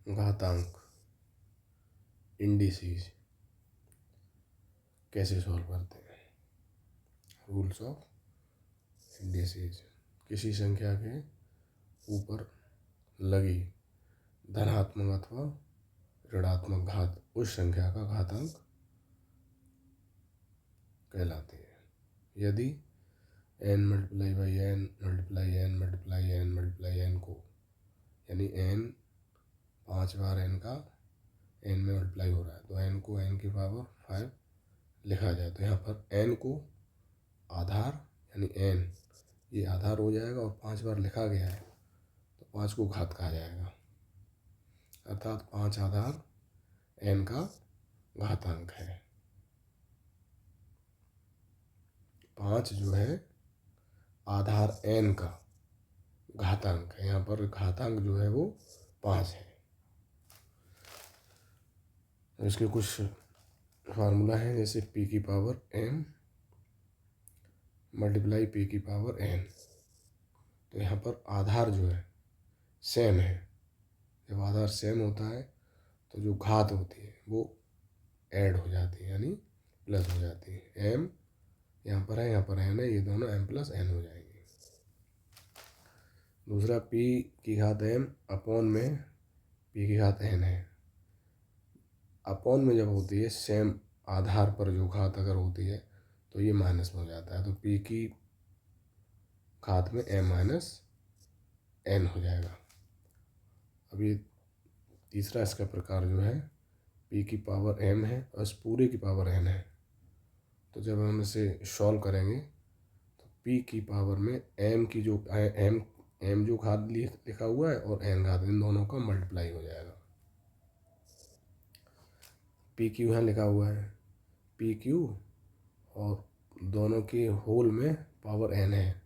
घातांक इंडिसेस कैसे सॉल्व करते हैं। Rules of indices. किसी संख्या के ऊपर लगी धनात्मक अथवा ऋणात्मक घात उस संख्या का घातांक कहलाती है। यदि n multiply by n multiply n multiply n multiply n को, यानी n 5 बार n का n में मल्टीप्लाई हो रहा है, तो n को n की पावर 5 लिखा जाए, तो यहाँ पर n को आधार यानी n ये आधार हो जाएगा और 5 बार लिखा गया है तो 5 को घात कहा जाएगा, अर्थात 5 आधार n का घातांक है। 5 जो है आधार n का घातांक है। यहाँ पर घातांक जो है वो 5 है। इसके कुछ फार्मूला है, जैसे p की पावर m मल्टीप्लाई p की पावर n। तो यहाँ पर आधार जो है सेम है। जब आधार सेम होता है तो जो घात होती है वो ऐड हो जाती है, यानी प्लस हो जाती है। m यहाँ पर है, यहाँ पर n है, ये दोनों m प्लस n हो जाएंगे। दूसरा p की घात m अपॉन में p की घात n है। अपॉन में जब होती है सेम आधार पर जो घात अगर होती है तो ये माइनस में हो जाता है, तो p की घात में m माइनस n हो जाएगा। अब ये तीसरा इसका प्रकार जो है p की पावर m है और इस पूरे की पावर n है, तो जब हम इसे सॉल्व करेंगे तो p की पावर में m की जो m जो घात लिखा हुआ है और n घात, इन दोनों का मल्टीप्लाई हो जाएगा। पी क्यू यहाँ लिखा हुआ है, पी क्यू और दोनों के होल में पावर n है,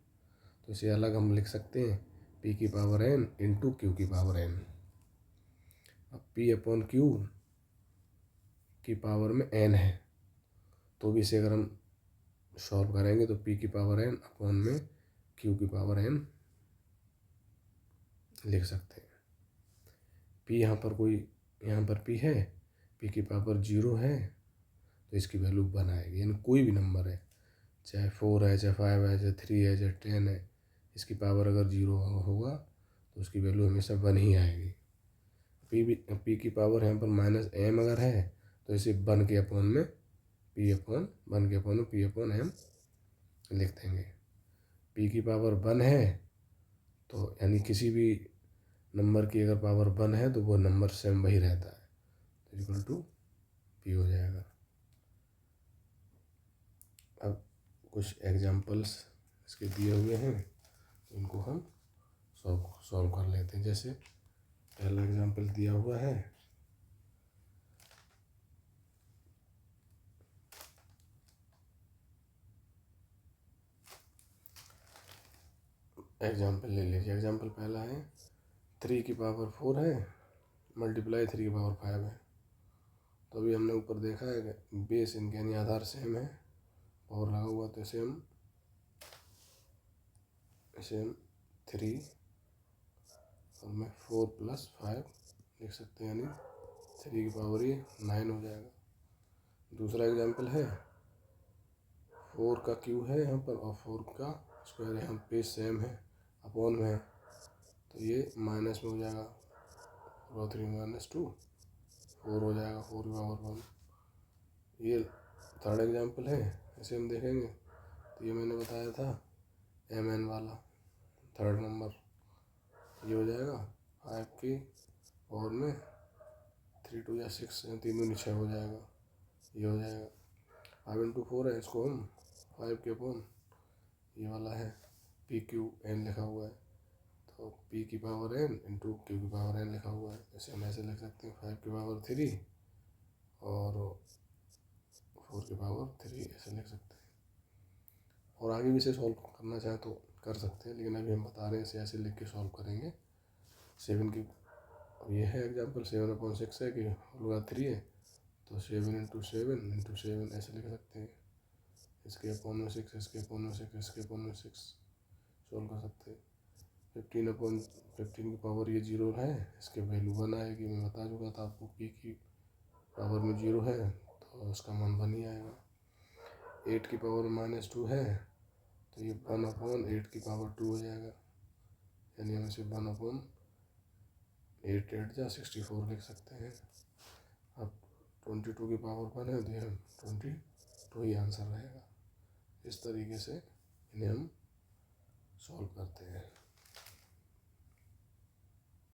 तो इसे अलग हम लिख सकते हैं p की पावर n इंटू क्यू की पावर n। अब p अपॉन क्यू की पावर में n है, तो भी इसे अगर हम सॉल्व करेंगे तो p की पावर n अपॉन में q की पावर n लिख सकते हैं। p यहाँ पर p है, p की पावर 0 है तो इसकी वैल्यू 1 आएगी, यानी कोई भी नंबर है, चाहे 4 है, चाहे 5 है, चाहे 3 है, चाहे 10 है, इसकी पावर अगर 0 होगा तो उसकी वैल्यू हमेशा 1 ही आएगी। p की पावर यहाँ पर माइनस m अगर है तो इसे 1 के अपॉन में p अपॉन m लिख देंगे। p की पावर 1 है तो यानी किसी भी नंबर की अगर पावर 1 है तो वो नंबर सेम वही रहता है, तो इक्वल टू p हो जाएगा। अब कुछ एग्जाम्पल्स इसके दिए हुए हैं, इनको हम सॉल्व कर लेते हैं। जैसे पहला एग्जाम्पल दिया हुआ है, एग्जाम्पल ले लीजिए। एग्जाम्पल पहला है 3 की पावर 4 है मल्टीप्लाई 3 की पावर 5 है। तो अभी हमने ऊपर देखा है कि बेस इनके यानी आधार सेम है, पावर लगा हुआ, तो इसे हम 3 और में 4 प्लस 5 लिख सकते हैं, यानी 3 की पावर ये 9 हो जाएगा। दूसरा एग्जाम्पल है 4 का क्यू है यहाँ पर और 4 का स्क्वायर है, यहाँ पे सेम है, अपॉन में है, तो ये माइनस में हो जाएगा, और 3 माइनस 2 4 हो जाएगा, 4 की पावर 1। ये थर्ड एग्जाम्पल है, इसे हम देखेंगे तो ये मैंने बताया था mn वाला थर्ड नंबर, ये हो जाएगा 5 की पावर में 3 2 या 6, 3 दूनी 6 हो जाएगा, ये हो जाएगा। 5 इंटू 4 है, इसको हम 5 के अपॉन ये वाला है पी क्यू एन लिखा हुआ है, तो p की पावर n इंटू क्यू की पावर n लिखा हुआ है, जैसे हम ऐसे लिख सकते हैं 5 की पावर 3 और 4 की पावर 3 ऐसे लिख सकते हैं। और आगे भी इसे सॉल्व करना चाहे तो कर सकते हैं, लेकिन अभी हम बता रहे हैं इसे ऐसे लिख के सॉल्व करेंगे। 7 की, अब ये है एग्जाम्पल 7/6 है कि होगा 3 है, तो 7 इंटू 7 ऐसे लिख सकते हैं, इसके अपॉन में 6, इसके अपॉन में 6, इसके अपॉन में 6 सॉल्व कर सकते हैं। 15 की पावर ये 0 है, इसके वैल्यू 1 आएगी। मैं बता चुका था आपको p की पावर में 0 है तो उसका मान 1 ही आएगा। 8 की पावर -2 है तो ये 1/8 की पावर 2 हो जाएगा, यानी हम इसे 1/8 8 64 लिख सकते हैं। अब 22 की पावर 1 है तो यह 22 ही आंसर रहेगा। इस तरीके से इन्हें हम सॉल्व करते हैं।